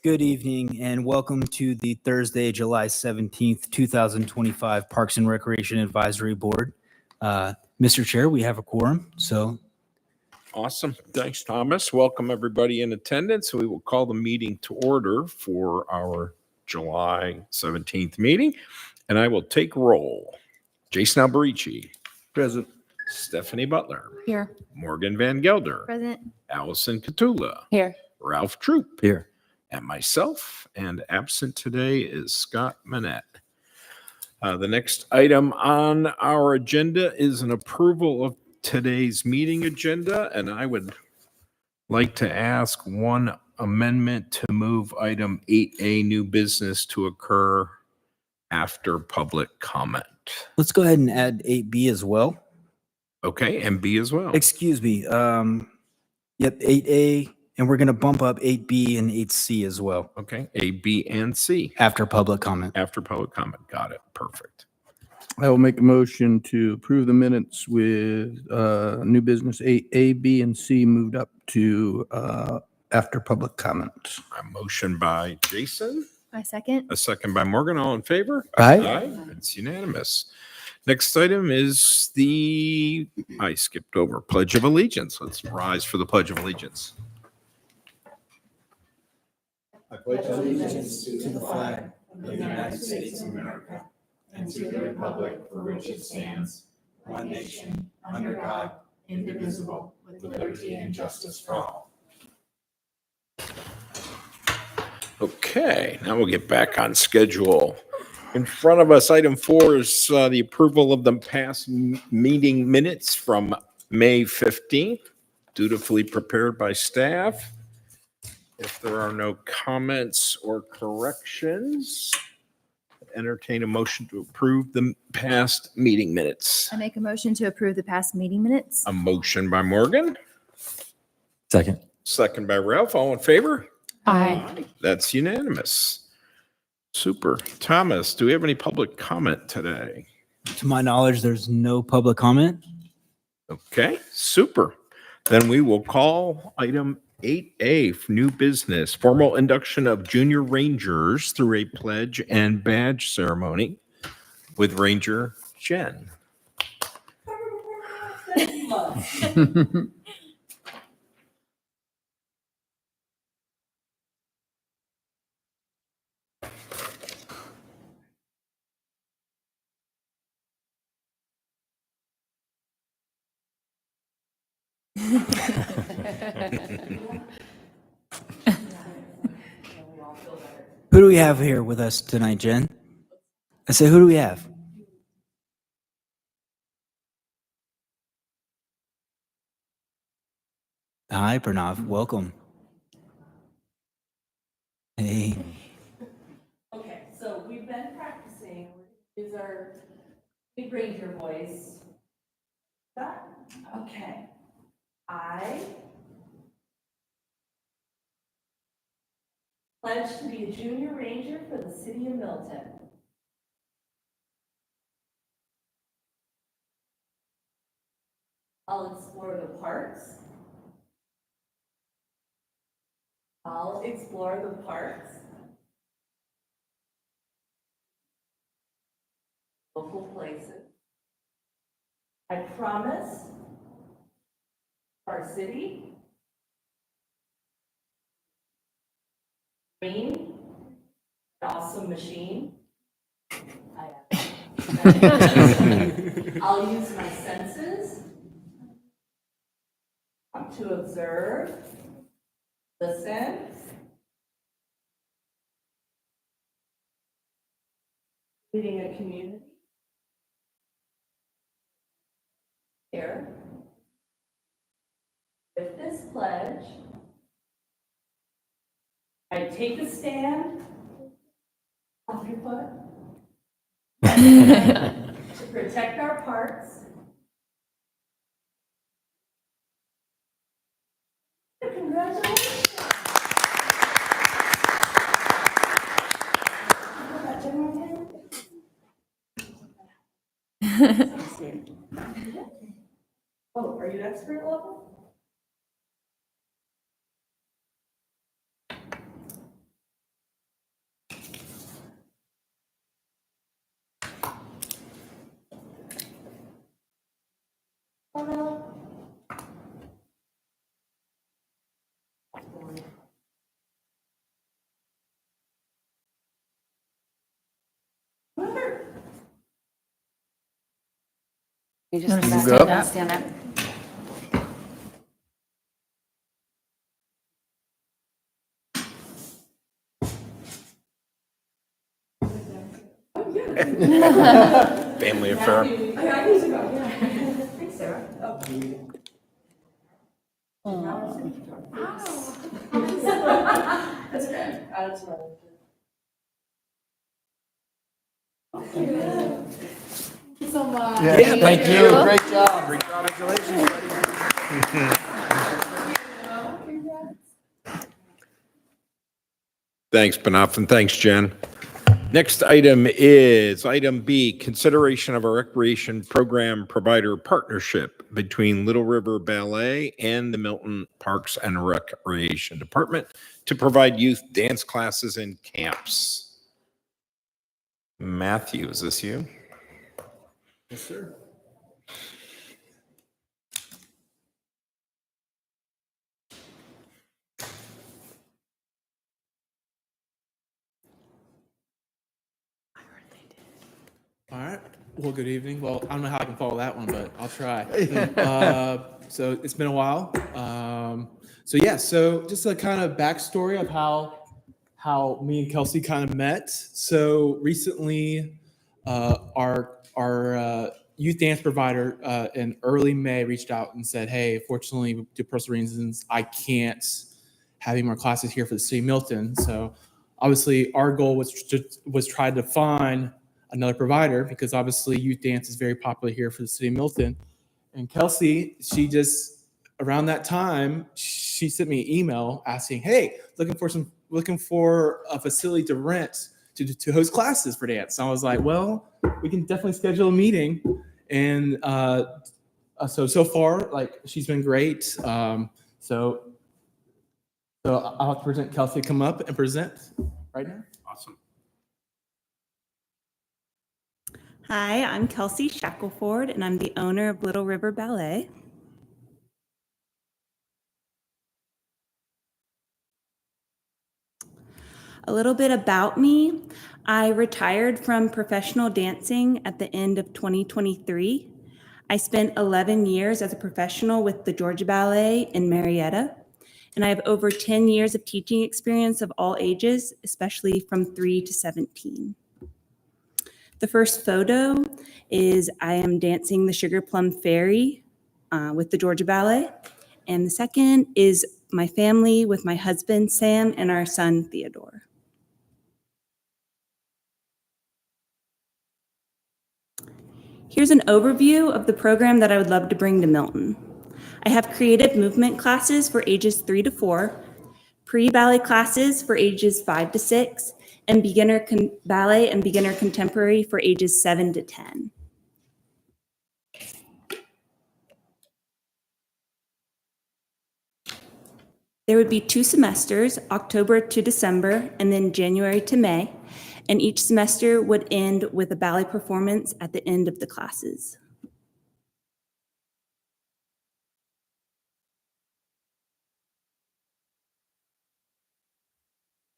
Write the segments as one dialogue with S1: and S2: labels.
S1: Good evening and welcome to the Thursday, July 17th, 2025 Parks and Recreation Advisory Board. Mr. Chair, we have a quorum, so.
S2: Awesome. Thanks, Thomas. Welcome everybody in attendance. We will call the meeting to order for our July 17th meeting, and I will take roll. Jason Alberici.
S3: Present.
S2: Stephanie Butler.
S4: Here.
S2: Morgan Van Gelder.
S4: Present.
S2: Allison Catula.
S4: Here.
S2: Ralph Troop.
S3: Here.
S2: And myself, and absent today is Scott Manette. The next item on our agenda is an approval of today's meeting agenda, and I would like to ask one amendment to move item 8A, new business, to occur after public comment.
S1: Let's go ahead and add 8B as well.
S2: Okay, and B as well.
S1: Excuse me. Yep, 8A, and we're going to bump up 8B and 8C as well
S2: Okay, A, B, and C
S1: after public comment.
S2: after public comment. Got it. Perfect.
S3: I will make a motion to approve the minutes with new business 8A, B, and C moved up to after public comment.
S2: A motion by Jason,
S4: My second.
S2: a second by Morgan. All in favor?
S3: Aye.
S2: It's unanimous. Next item is I skipped over, Pledge of Allegiance. Let's rise for the Pledge of Allegiance.
S5: I pledge allegiance to the flag of the United States of America and to the republic for which it stands, one nation, under God, indivisible, with liberty and justice for all.
S2: Okay, now we'll get back on schedule. In front of us, item 4 is the approval of the past meeting minutes from May 15th, dutifully prepared by staff. If there are no comments or corrections, entertain a motion to approve the past meeting minutes.
S4: I make a motion to approve the past meeting minutes.
S2: A motion by Morgan,
S3: Second.
S2: second by Ralph. All in favor?
S4: Aye.
S2: That's unanimous. Super. Thomas, do we have any public comment today?
S1: To my knowledge, there's no public comment.
S2: Okay, super. Then we will call item 8A, new business, formal induction of junior rangers through a pledge and badge ceremony with Ranger Jen.
S1: Who do we have here with us tonight, Jen? I say, who do we have? Hi, Pranav. Welcome. Hey.
S6: Okay, so we've been practicing. Use our big ranger voice. That, okay. I pledge to be a junior ranger for the city of Milton. I'll explore the parks. I'll explore the parks. Local places. I promise our city, green, awesome machine. I'll use my senses to observe, listen, leading a community. Here. With this pledge, I take a stand off your foot to protect our parks. Congratulations. Oh, are you expert level?
S7: You just
S3: Move
S7: stand
S3: up.
S7: up. Stand up.
S2: Family affair.
S3: Yeah, thank you. Great job.
S2: Thanks, Benoff, and thanks, Jen. Next item is item B, consideration of a recreation program provider partnership between Little River Ballet and the Milton Parks and Recreation Department to provide youth dance classes and camps. Matthew, is this you?
S5: Yes, sir. All right. Well, good evening. Well, I don't know how I can follow that one, but I'll try. So it's been a while. So just a kind of backstory of how me and Kelsey kind of met. So recently, our youth dance provider in early May reached out and said, "Hey, fortunately, due to personal reasons, I can't have any more classes here for the city of Milton." So obviously, our goal was try to find another provider because obviously youth dance is very popular here for the city of Milton. And Kelsey, she just around that time, she sent me an email asking, "Hey, looking for a facility to rent to host classes for dance." And I was like, "Well, we can definitely schedule a meeting." And so far, like she's been great. So I'll have to present Kelsey to come up and present right now.
S2: Awesome.
S8: Hi, I'm Kelsey Shackelford, and I'm the owner of Little River Ballet. A little bit about me. I retired from professional dancing at the end of 2023. I spent 11 years as a professional with the Georgia Ballet in Marietta, and I have over 10 years of teaching experience of all ages, especially from 3 to 17. The first photo is I am dancing the Sugar Plum Fairy with the Georgia Ballet. And the second is my family with my husband, Sam, and our son, Theodore. Here's an overview of the program that I would love to bring to Milton. I have creative movement classes for ages 3 to 4, pre-ballet classes for ages 5 to 6, and beginner ballet and beginner contemporary for ages 7 to 10. There would be 2 semesters, October to December, and then January to May, and each semester would end with a ballet performance at the end of the classes.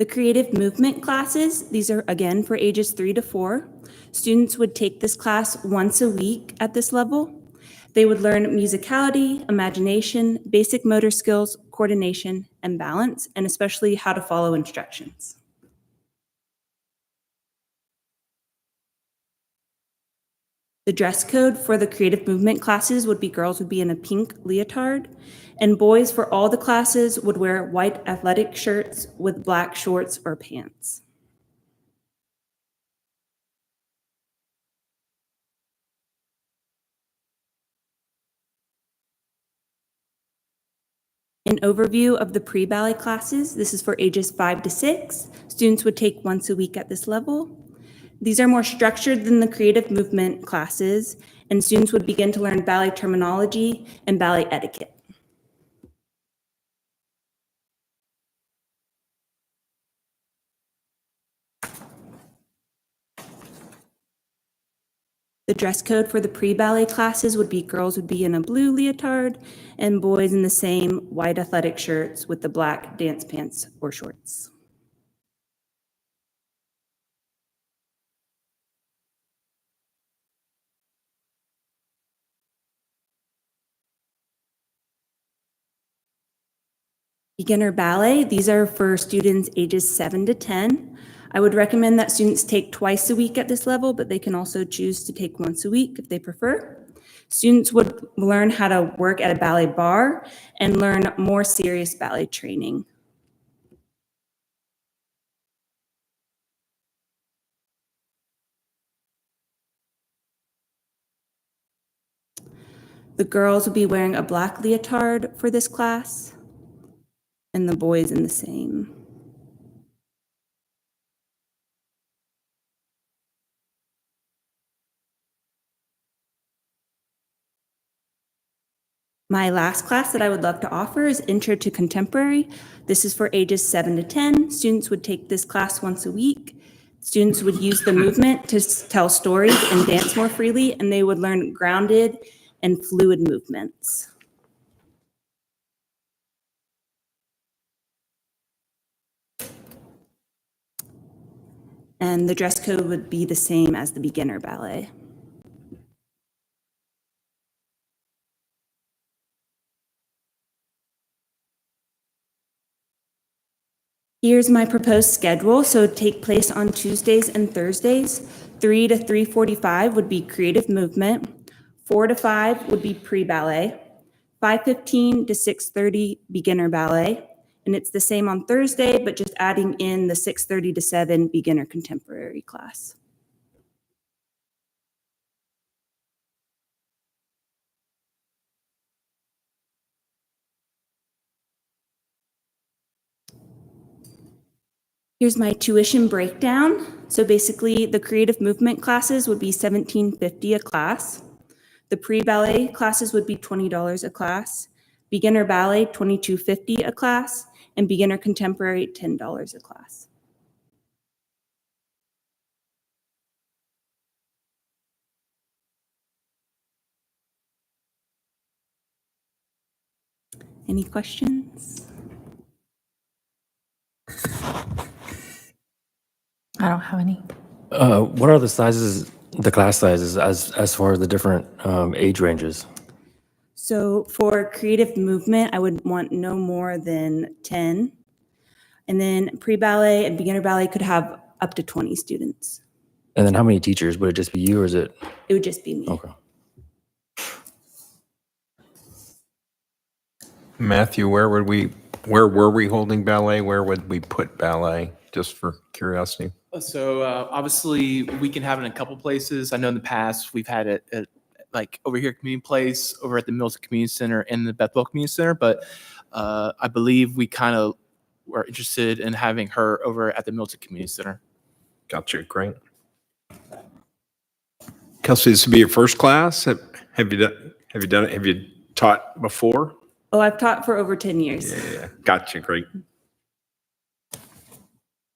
S8: The creative movement classes, these are again for ages 3 to 4. Students would take this class once a week at this level. They would learn musicality, imagination, basic motor skills, coordination, and balance, and especially how to follow instructions. The dress code for the creative movement classes would be girls would be in a pink leotard, and boys for all the classes would wear white athletic shirts with black shorts or pants. An overview of the pre-ballet classes. This is for ages 5 to 6. Students would take once a week at this level. These are more structured than the creative movement classes, and students would begin to learn ballet terminology and ballet etiquette. The dress code for the pre-ballet classes would be girls would be in a blue leotard and boys in the same white athletic shirts with the black dance pants or shorts. Beginner ballet, these are for students ages 7 to 10. I would recommend that students take twice a week at this level, but they can also choose to take once a week if they prefer. Students would learn how to work at a ballet bar and learn more serious ballet training. The girls will be wearing a black leotard for this class, and the boys in the same. My last class that I would love to offer is Intro to Contemporary. This is for ages 7 to 10. Students would take this class once a week. Students would use the movement to tell stories and dance more freely, and they would learn grounded and fluid movements. And the dress code would be the same as the beginner ballet. Here's my proposed schedule. So it'd take place on Tuesdays and Thursdays. 3 to 3:45 would be creative movement. 4 to 5 would be pre-ballet. 5:15 to 6:30 beginner ballet. And it's the same on Thursday, but just adding in the 6:30 to 7 beginner contemporary class. Here's my tuition breakdown. So basically the creative movement classes would be $17.50 a class. The pre-ballet classes would be $20 a class. Beginner ballet, $22.50 a class. And beginner contemporary, $10 a class. Any questions?
S7: I don't have any.
S9: What are the sizes, the class sizes, as far as the different age ranges?
S8: So for creative movement, I would want no more than 10. And then pre-ballet and beginner ballet could have up to 20 students.
S9: And then how many teachers? Would it just be you, or is it?
S8: It would just be me.
S9: Okay.
S2: Matthew, where were we holding ballet? Where would we put ballet? Just for curiosity.
S5: So obviously we can have it in a couple places. I know in the past we've had it at, like over here at Community Place, over at the Milton Community Center, and the Bethel Community Center. But I believe we kind of were interested in having her over at the Milton Community Center.
S2: Gotcha. Great. Kelsey, this would be your first class. Have you done it? Have you taught before?
S8: Oh, I've taught for over 10 years.
S2: Yeah. Gotcha. Great.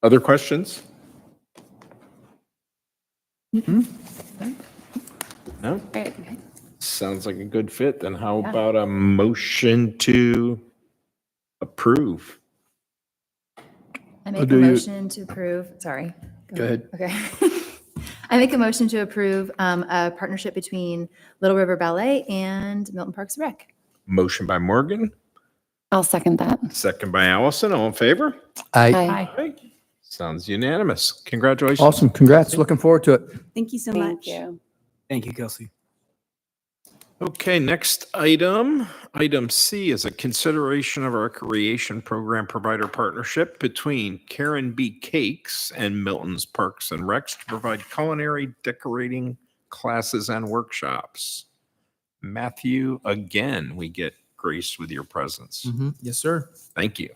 S2: Other questions? No?
S7: Great.
S2: Sounds like a good fit. Then how about a motion to approve?
S4: I make a
S3: do you-
S4: motion to approve, sorry.
S3: Go ahead.
S4: Okay. I make a motion to approve a partnership between Little River Ballet and Milton Parks and Rec.
S2: Motion by Morgan,
S7: I'll second that.
S2: second by Allison. All in favor?
S7: Aye.
S2: Aye. Sounds unanimous. Congratulations.
S3: Awesome. Congrats. Looking forward to it.
S8: Thank you so
S7: Thank
S8: much.
S7: you.
S1: Thank you, Kelsey.
S2: Okay, next item. Item C is a consideration of a recreation program provider partnership between Karen B. Cakes and Milton's Parks and Recs to provide culinary decorating classes and workshops. Matthew, again, we get graced with your presence.
S5: Yes, sir.
S2: Thank you.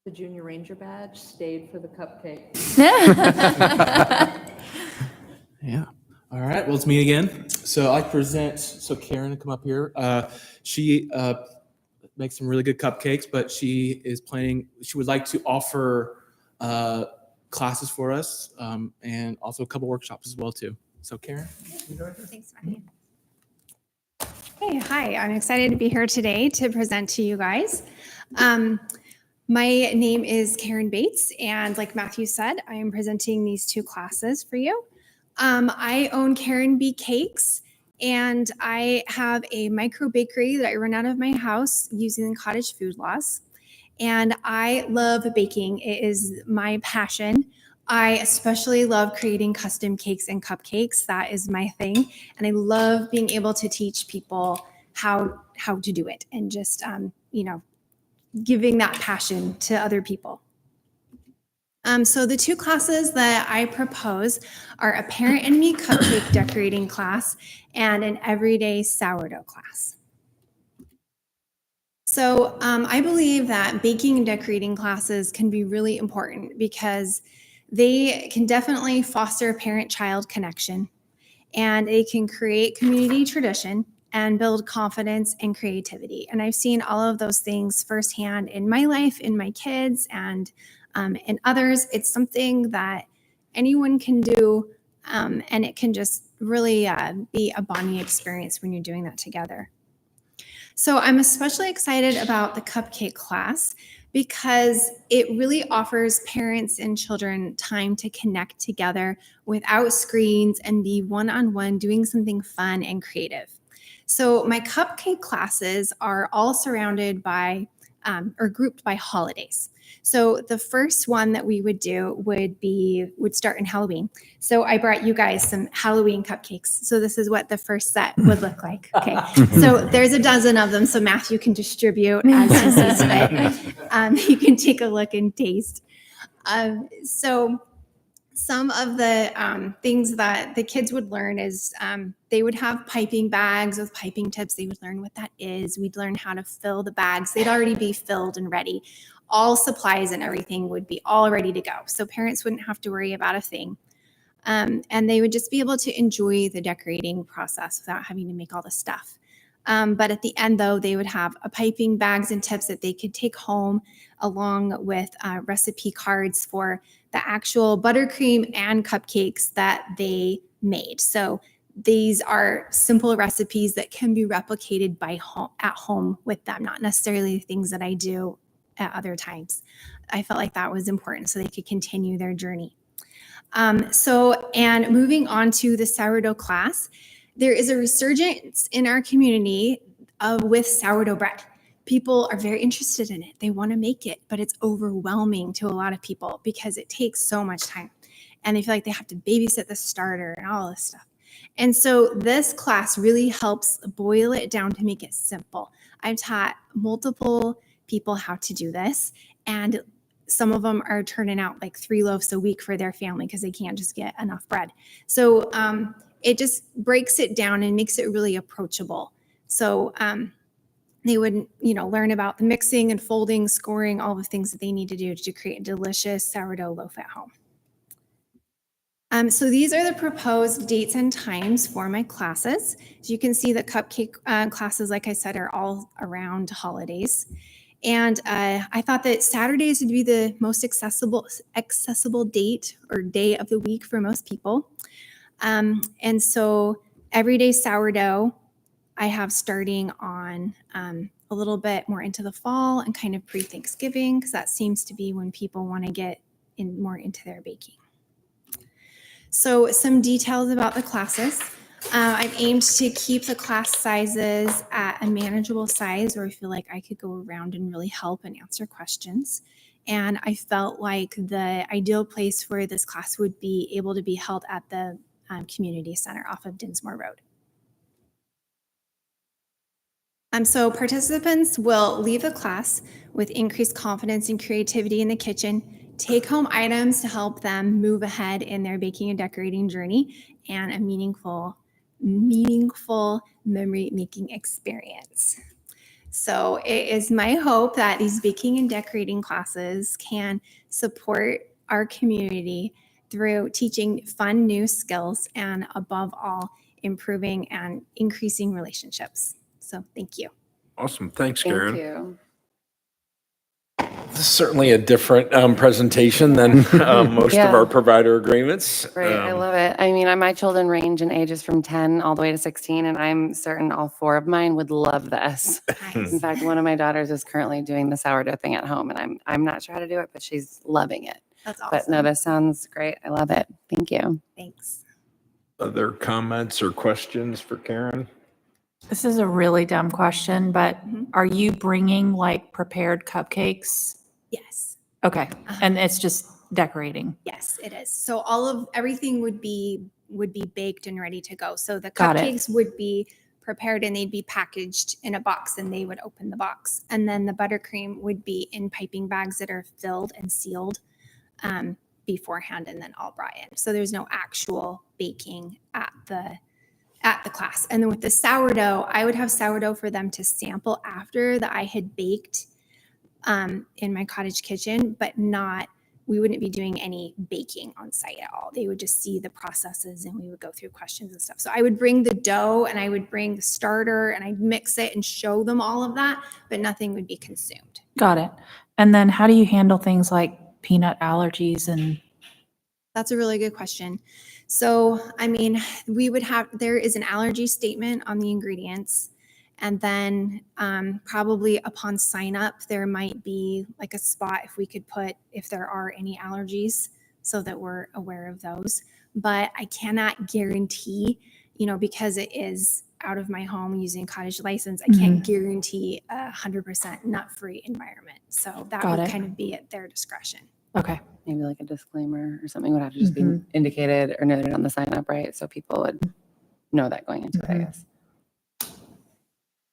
S6: The Junior Ranger badge stayed for the cupcake.
S5: Yeah. All right. Well, it's me again. So I present. So Karen, come up here. She makes some really good cupcakes, but she is planning. She would like to offer classes for us, and also a couple workshops as well too. So Karen.
S10: Thanks, Matthew. Hey, hi. I'm excited to be here today to present to you guys. My name is Karen Bates, and like Matthew said, I am presenting these two classes for you. I own Karen B. Cakes, And I have a micro bakery that I run out of my house using cottage food laws. And I love baking. It is my passion. I especially love creating custom cakes and cupcakes. That is my thing. And I love being able to teach people how to do it and just, giving that passion to other people. So the two classes that I propose are a Parent and Me cupcake decorating class and an everyday sourdough class. So I believe that baking and decorating classes can be really important because they can definitely foster parent-child connection, and it can create community tradition and build confidence and creativity. And I've seen all of those things firsthand in my life, in my kids, and in others. It's something that anyone can do, and it can just really be a bonding experience when you're doing that together. So I'm especially excited about the cupcake class because it really offers parents and children time to connect together without screens and be one-on-one doing something fun and creative. So my cupcake classes are all surrounded by or grouped by holidays. So the first one that we would do would start in Halloween. So I brought you guys some Halloween cupcakes. So this is what the first set would look like. Okay. So there's a dozen of them. So Matthew can distribute as he sees fit. You can take a look and taste. So some of the things that the kids would learn is they would have piping bags with piping tips. They would learn what that is. We'd learn how to fill the bags. They'd already be filled and ready. All supplies and everything would be all ready to go. So parents wouldn't have to worry about a thing. And they would just be able to enjoy the decorating process without having to make all the stuff. But at the end, though, they would have a piping bags and tips that they could take home along with recipe cards for the actual buttercream and cupcakes that they made. So these are simple recipes that can be replicated at home with them, not necessarily the things that I do at other times. I felt like that was important so they could continue their journey. And moving on to the sourdough class, there is a resurgence in our community with sourdough bread. People are very interested in it. They want to make it, but it's overwhelming to a lot of people because it takes so much time. And they feel like they have to babysit the starter and all this stuff. And so this class really helps boil it down to make it simple. I've taught multiple people how to do this, and some of them are turning out like 3 loaves a week for their family because they can't just get enough bread. So it just breaks it down and makes it really approachable. So they would, learn about the mixing and folding, scoring, all the things that they need to do to create a delicious sourdough loaf at home. So these are the proposed dates and times for my classes. So you can see the cupcake classes, like I said, are all around holidays. And I thought that Saturdays would be the most accessible date or day of the week for most people. And so everyday sourdough, I have starting on a little bit more into the fall and kind of pre-Thanksgiving, because that seems to be when people want to get more into their baking. So some details about the classes. I've aimed to keep the class sizes at a manageable size where I feel like I could go around and really help and answer questions. And I felt like the ideal place for this class would be able to be held at the community center off of Dinsmore Road. So participants will leave the class with increased confidence and creativity in the kitchen, take home items to help them move ahead in their baking and decorating journey, and a meaningful memory-making experience. So it is my hope that these baking and decorating classes can support our community through teaching fun new skills and, above all, improving and increasing relationships. So thank you.
S2: Awesome. Thanks, Karen.
S7: Thank you.
S2: This is certainly a different presentation than most
S7: Yeah.
S2: of our provider agreements.
S7: Great. I love it. I mean, my children range in ages from 10 all the way to 16, and I'm certain all 4 of mine would love this. In fact, one of my daughters is currently doing the sourdough thing at home, and I'm not sure how to do it, but she's loving it.
S10: That's awesome.
S7: But no, this sounds great. I love it. Thank you.
S10: Thanks.
S2: Other comments or questions for Karen?
S11: This is a really dumb question, but
S10: Mhm.
S11: are you bringing like prepared cupcakes?
S10: Yes.
S11: Okay, and it's just decorating.
S10: Yes, it is. So everything would be baked and ready to go. So the
S11: Got it.
S10: cupcakes would be prepared and they'd be packaged in a box and they would open the box. And then the buttercream would be in piping bags that are filled and sealed beforehand and then all brought in. So there's no actual baking at the class. And then with the sourdough, I would have sourdough for them to sample after that I had baked in my cottage kitchen, but we wouldn't be doing any baking on site at all. They would just see the processes and we would go through questions and stuff. So I would bring the dough and I would bring the starter and I'd mix it and show them all of that, but nothing would be consumed.
S11: Got it. And then how do you handle things like peanut allergies and?
S10: That's a really good question. So, I mean, there is an allergy statement on the ingredients. And then probably upon sign up, there might be like a spot if there are any allergies so that we're aware of those. But I cannot guarantee, because it is out of my home using cottage license, I can't guarantee 100% nut-free environment. So that
S11: Got
S10: would
S11: it.
S10: kind of be at their discretion.
S11: Okay.
S7: Maybe like a disclaimer or something would have to just be indicated or noted on the sign up, right? So people would know that going into it, I guess.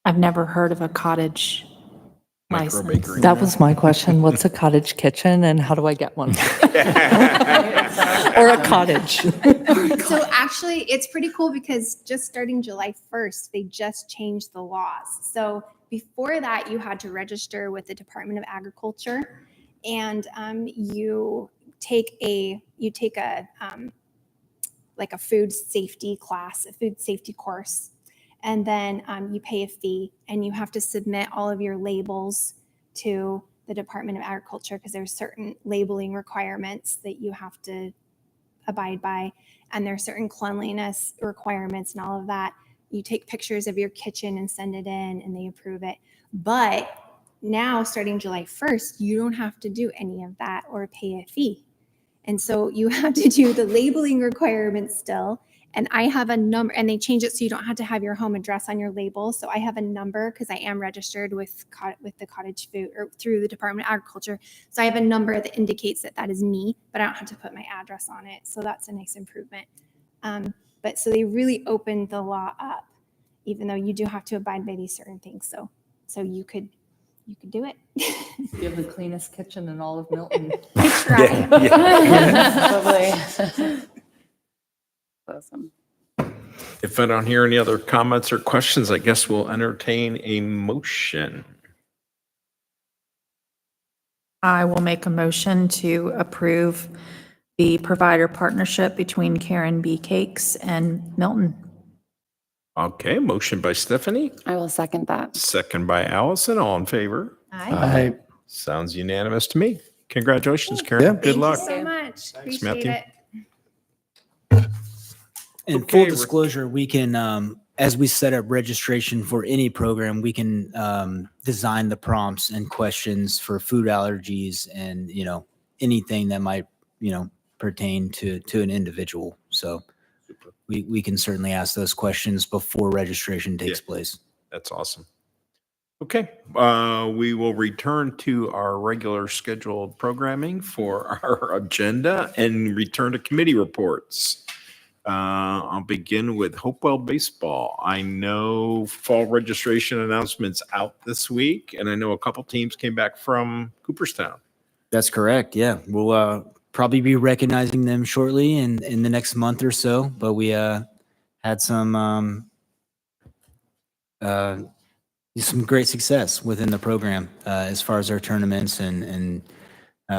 S11: I've never heard of a cottage
S2: Micro
S11: license.
S2: bakery.
S12: That was my question. What's a cottage kitchen and how do I get one? Or a cottage?
S10: So actually, it's pretty cool because just starting July 1st, they just changed the laws. So before that, you had to register with the Department of Agriculture, and you take a like a food safety class, a food safety course, and then you pay a fee, and you have to submit all of your labels to the Department of Agriculture because there's certain labeling requirements that you have to abide by, and there's certain cleanliness requirements and all of that. You take pictures of your kitchen and send it in and they approve it. But now starting July 1st, you don't have to do any of that or pay a fee. And so you have to do the labeling requirements still. And I have a number, and they change it so you don't have to have your home address on your label. So I have a number because I am registered with the cottage food or through the Department of Agriculture. So I have a number that indicates that is me, but I don't have to put my address on it. So that's a nice improvement. But so they really opened the law up, even though you do have to abide by these certain things. So you could do it.
S12: You have the cleanest kitchen in all of Milton.
S10: I try.
S7: Probably. Awesome.
S2: If I don't hear any other comments or questions, I guess we'll entertain a motion.
S11: I will make a motion to approve the provider partnership between Karen B. Cakes and Milton.
S2: Okay, motion by Stephanie,
S7: I will second that.
S2: second by Allison. All in favor?
S3: I,
S2: Sounds unanimous to me. Congratulations, Karen.
S3: Yeah.
S2: Good
S10: Thank
S2: luck.
S10: you so much. Appreciate
S2: Matthew.
S10: it.
S1: And
S2: Okay,
S1: full disclosure, we can, as we set up registration for any program, we can design the prompts and questions for food allergies and, anything that might, pertain to an individual. So we can certainly ask those questions before registration takes place.
S2: That's awesome. Okay, we will return to our regular scheduled programming for our agenda and return to committee reports. I'll begin with Hopewell Baseball. I know fall registration announcements out this week, and I know a couple teams came back from Cooperstown.
S1: That's correct. Yeah. We'll probably be recognizing them shortly in the next month or so, but we had some great success within the program as far as our tournaments and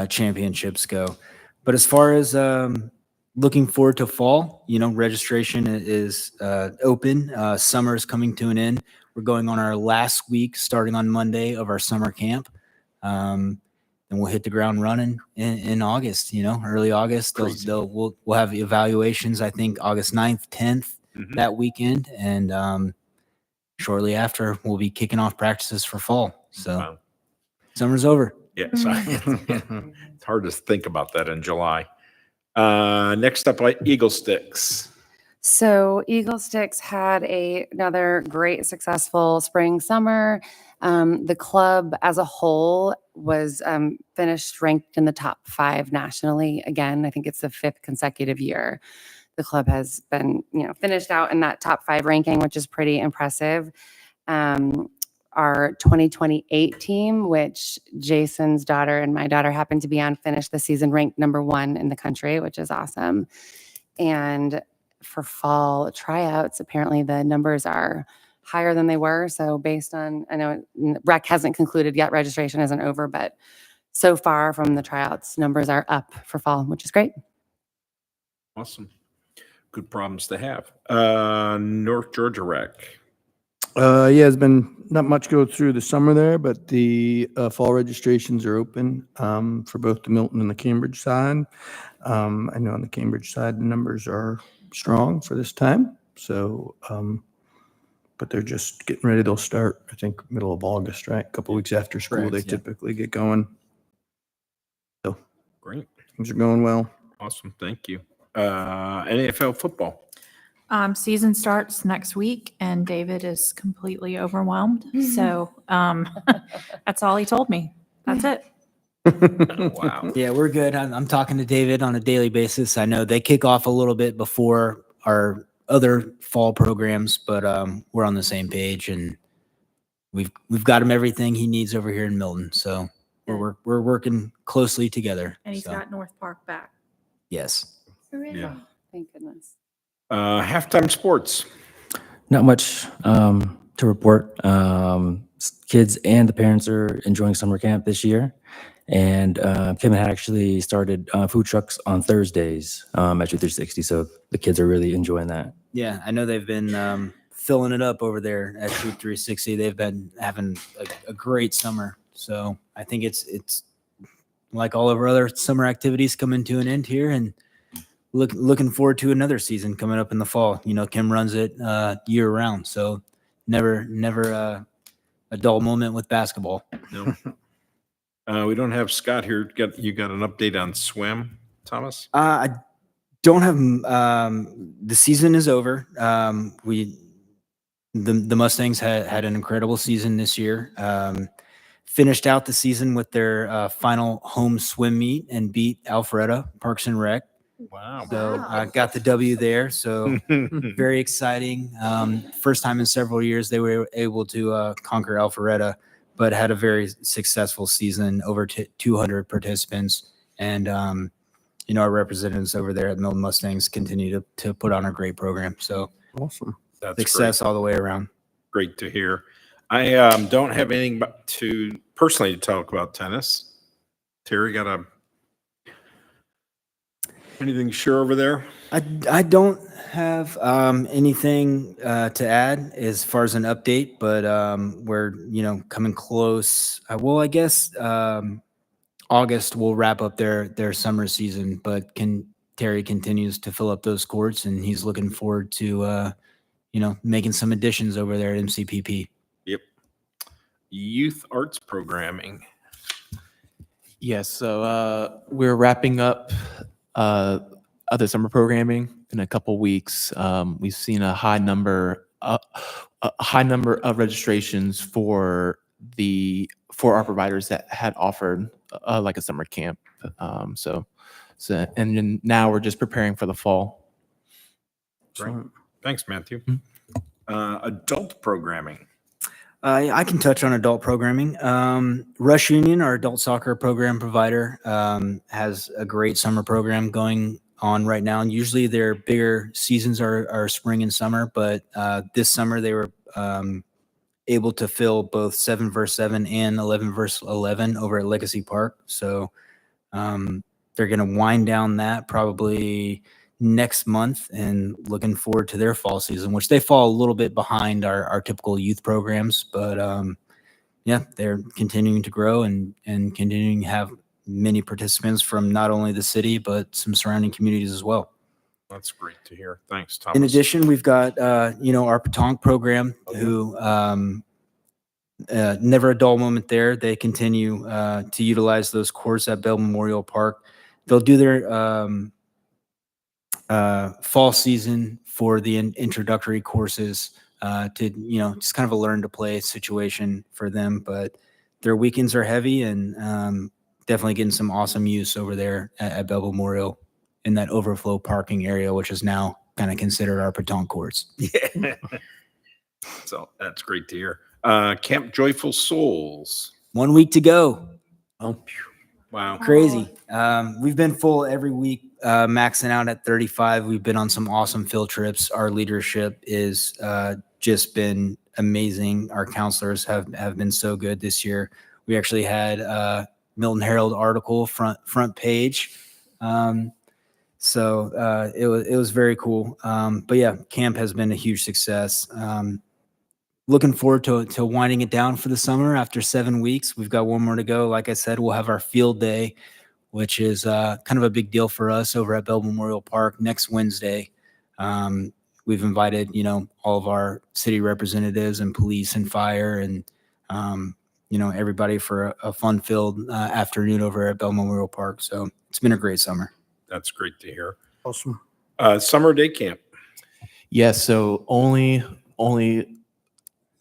S1: championships go. But as far as looking forward to fall, registration is open. Summer is coming to an end. We're going on our last week, starting on Monday, of our summer camp. And we'll hit the ground running in August, early August. We'll have evaluations, I think, August 9th, 10th, that weekend. And shortly after, we'll be kicking off practices for fall. So
S2: Wow.
S1: Summer's over.
S2: Yes, it's hard to think about that in July. Next up, Eagle Sticks.
S7: So Eagle Sticks had another great, successful spring, summer. The club as a whole was finished ranked in the top 5 nationally. Again, I think it's the 5th consecutive year the club has been, finished out in that top 5 ranking, which is pretty impressive. Our 2028 team, which Jason's daughter and my daughter happened to be on, finished the season ranked number 1 in the country, which is awesome. And for fall tryouts, apparently the numbers are higher than they were. So based on, I know rec hasn't concluded yet, registration isn't over, but so far from the tryouts, numbers are up for fall, which is great.
S2: Awesome. Good problems to have. North Georgia Rec.
S3: Yeah, it's been not much go through the summer there, but the fall registrations are open for both the Milton and the Cambridge side. I know on the Cambridge side, the numbers are strong for this time. So, but they're just getting ready. They'll start, I think, middle of August, right? A couple weeks after school,
S1: Correct,
S3: they
S1: yeah.
S3: typically get going. So
S2: Great.
S3: things are going well.
S2: Awesome. Thank you. NFL football.
S11: Season starts next week, and David is completely overwhelmed. So that's all he told me. That's it.
S2: Wow.
S1: Yeah, we're good. I'm talking to David on a daily basis. I know they kick off a little bit before our other fall programs, but we're on the same page, and we've got him everything he needs over here in Milton. So we're working closely together.
S11: And he's
S1: So,
S11: got North Park back.
S1: yes.
S2: Yeah.
S7: Thank goodness.
S2: Halftime sports.
S9: Not much to report. Kids and the parents are enjoying summer camp this year. And Kim had actually started food trucks on Thursdays at 360. So the kids are really enjoying that.
S1: Yeah, I know they've been filling it up over there at Shoot 360. They've been having a great summer. So I think it's like all of our other summer activities coming to an end here, and looking forward to another season coming up in the fall. Kim runs it year round, so never a dull moment with basketball.
S2: No. We don't have Scott here. You got an update on swim, Thomas?
S1: I don't have the season is over. The Mustangs had an incredible season this year. Finished out the season with their final home swim meet and beat Alpharetta Parks and Rec.
S2: Wow.
S1: So I got the W there. So very exciting. First time in several years they were able to conquer Alpharetta, but had a very successful season, over 200 participants. And, our representatives over there at Milton Mustangs continue to put on a great program. So
S3: Awesome.
S2: That's
S1: success all the way around.
S2: great to hear. I don't have anything to talk about tennis. Terry, got anything sure over there?
S1: I don't have anything to add as far as an update, but we're coming close. Well, I guess August will wrap up their summer season, but Terry continues to fill up those courts, and he's looking forward to making some additions over there at MCPP.
S2: Yep. Youth arts programming.
S13: Yes, so we're wrapping up other summer programming in a couple weeks. We've seen a high number of registrations for our providers that had offered like a summer camp. So and then now we're just preparing for the fall.
S2: Great. Thanks, Matthew. Adult programming.
S1: I can touch on adult programming. Rush Union, our adult soccer program provider, has a great summer program going on right now. And usually their bigger seasons are spring and summer, but this summer they were able to fill both 7 versus 7 and 11 versus 11 over at Legacy Park. So they're going to wind down that probably next month, and looking forward to their fall season, which they fall a little bit behind our typical youth programs. But yeah, they're continuing to grow and continuing to have many participants from not only the city, but some surrounding communities as well.
S2: That's great to hear. Thanks, Thomas.
S1: In addition, we've got, our Petanque program, who never a dull moment there. They continue to utilize those courts at Bell Memorial Park. They'll do their fall season for the introductory courses to, just kind of a learn to play situation for them. But their weekends are heavy and definitely getting some awesome use over there at Bell Memorial in that overflow parking area, which is now kind of considered our petanque courts.
S2: Yeah. So that's great to hear. Camp Joyful Souls.
S1: 1 week to go.
S2: Oh, wow.
S1: Crazy. We've been full every week, maxing out at 35. We've been on some awesome field trips. Our leadership is just been amazing. Our counselors have been so good this year. We actually had Milton Herald article front page. So it was very cool. But yeah, camp has been a huge success. Looking forward to winding it down for the summer after 7 weeks. We've got one more to go. Like I said, we'll have our field day, which is kind of a big deal for us over at Bell Memorial Park next Wednesday. We've invited, all of our city representatives and police and fire and, everybody for a fun-filled afternoon over at Bell Memorial Park. So it's been a great summer.
S2: That's great to hear.
S3: Awesome.
S2: Summer day camp.
S13: Yes, so only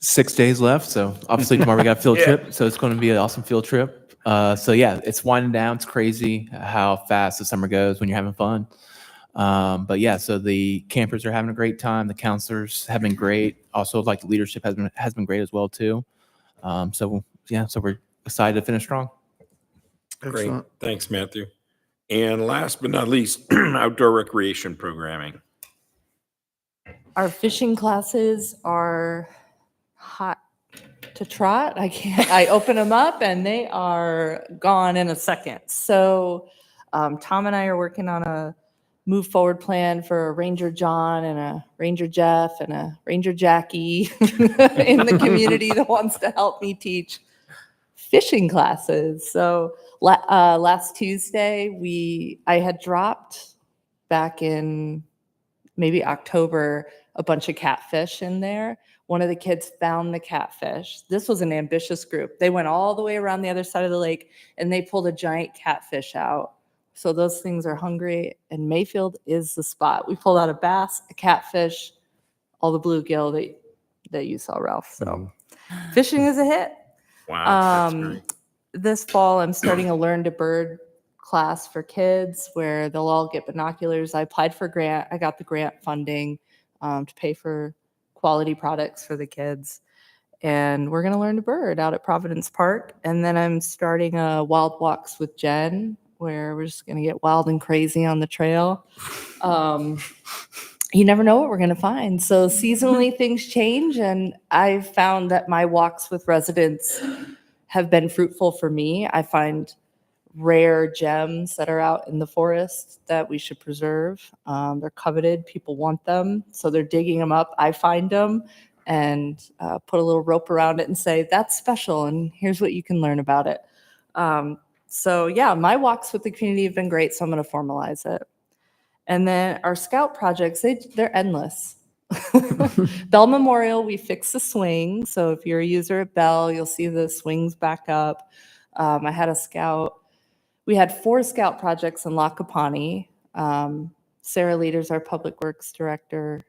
S13: 6 days left. So obviously tomorrow we got a field
S2: Yeah.
S13: trip. So it's going to be an awesome field trip. So yeah, it's winding down. It's crazy how fast the summer goes when you're having fun. But yeah, so the campers are having a great time. The counselors have been great. Also, like the leadership has been great as well too. So we're excited to finish strong.
S2: Great.
S3: Excellent.
S2: Thanks, Matthew. And last but not least, outdoor recreation programming.
S12: Our fishing classes are hot to trot. I open them up and they are gone in a second. So Tom and I are working on a move forward plan for a Ranger John and a Ranger Jeff and a Ranger Jackie in the community that wants to help me teach fishing classes. So last Tuesday, I had dropped back in maybe October a bunch of catfish in there. One of the kids found the catfish. This was an ambitious group. They went all the way around the other side of the lake and they pulled a giant catfish out. So those things are hungry, and Mayfield is the spot. We pulled out a bass, a catfish, all the bluegill that you saw, Ralph. So fishing is a hit.
S2: Wow. That's great.
S12: This fall, I'm starting a Learn to Bird class for kids where they'll all get binoculars. I applied for a grant. I got the grant funding to pay for quality products for the kids. And we're going to learn to bird out at Providence Park. And then I'm starting a Wild Walks with Jen, where we're just going to get wild and crazy on the trail. You never know what we're going to find. So seasonally things change. And I've found that my walks with residents have been fruitful for me. I find rare gems that are out in the forest that we should preserve. They're coveted. People want them. So they're digging them up. I find them and put a little rope around it and say, that's special. And here's what you can learn about it. So yeah, my walks with the community have been great. So I'm going to formalize it. And then our scout projects, they're endless. Bell Memorial, we fixed the swing. So if you're a user at Bell, you'll see the swings back up. I had a scout. We had 4 scout projects in Lakapani. Sarah Leaders, our public works director,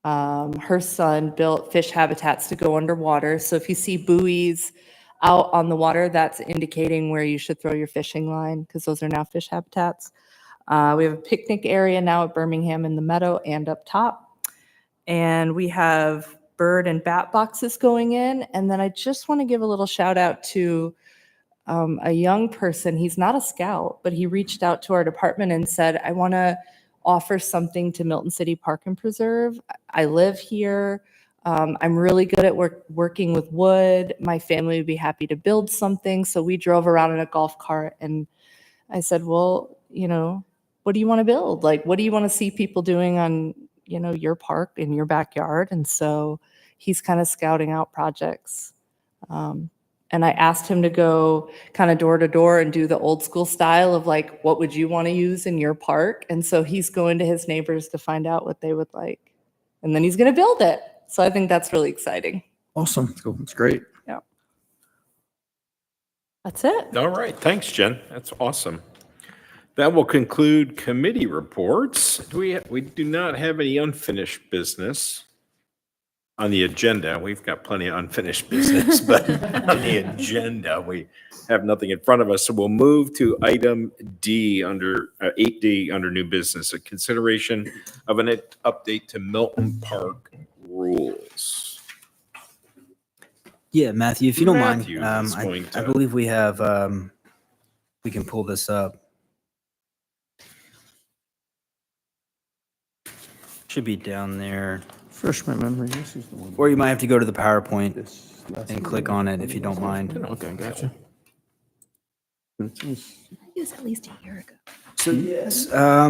S12: her son built fish habitats to go underwater. So if you see buoys out on the water, that's indicating where you should throw your fishing line, because those are now fish habitats. We have a picnic area now at Birmingham in the meadow and up top. And we have bird and bat boxes going in. And then I just want to give a little shout out to a young person. He's not a scout, but he reached out to our department and said, I want to offer something to Milton City Park and Preserve. I live here. I'm really good at working with wood. My family would be happy to build something. So we drove around in a golf cart and I said, well, what do you want to build? Like, what do you want to see people doing on, your park in your backyard? And so he's kind of scouting out projects. And I asked him to go kind of door to door and do the old school style of like, what would you want to use in your park? And so he's going to his neighbors to find out what they would like. And then he's going to build it. So I think that's really exciting.
S3: Awesome. Cool. That's great.
S12: Yeah. That's it.
S2: All right. Thanks, Jen. That's awesome. That will conclude committee reports. We do not have any unfinished business on the agenda. We've got plenty of unfinished business, but on the agenda, we have nothing in front of us. So we'll move to item D under 8D under new business, a consideration of an update to Milton Park rules.
S1: Yeah, Matthew, if you don't
S2: Matthew
S1: mind,
S2: is going
S1: I
S2: to-
S1: believe we have, we can pull this up. Should be down there.
S3: Fresh my memory, this is the one.
S1: Or you might have to go to the PowerPoint
S3: This last
S1: and
S3: one.
S1: click on it if you don't mind.
S13: Okay, gotcha.
S3: It was-
S4: It was at least a year ago.
S1: So yes,
S3: I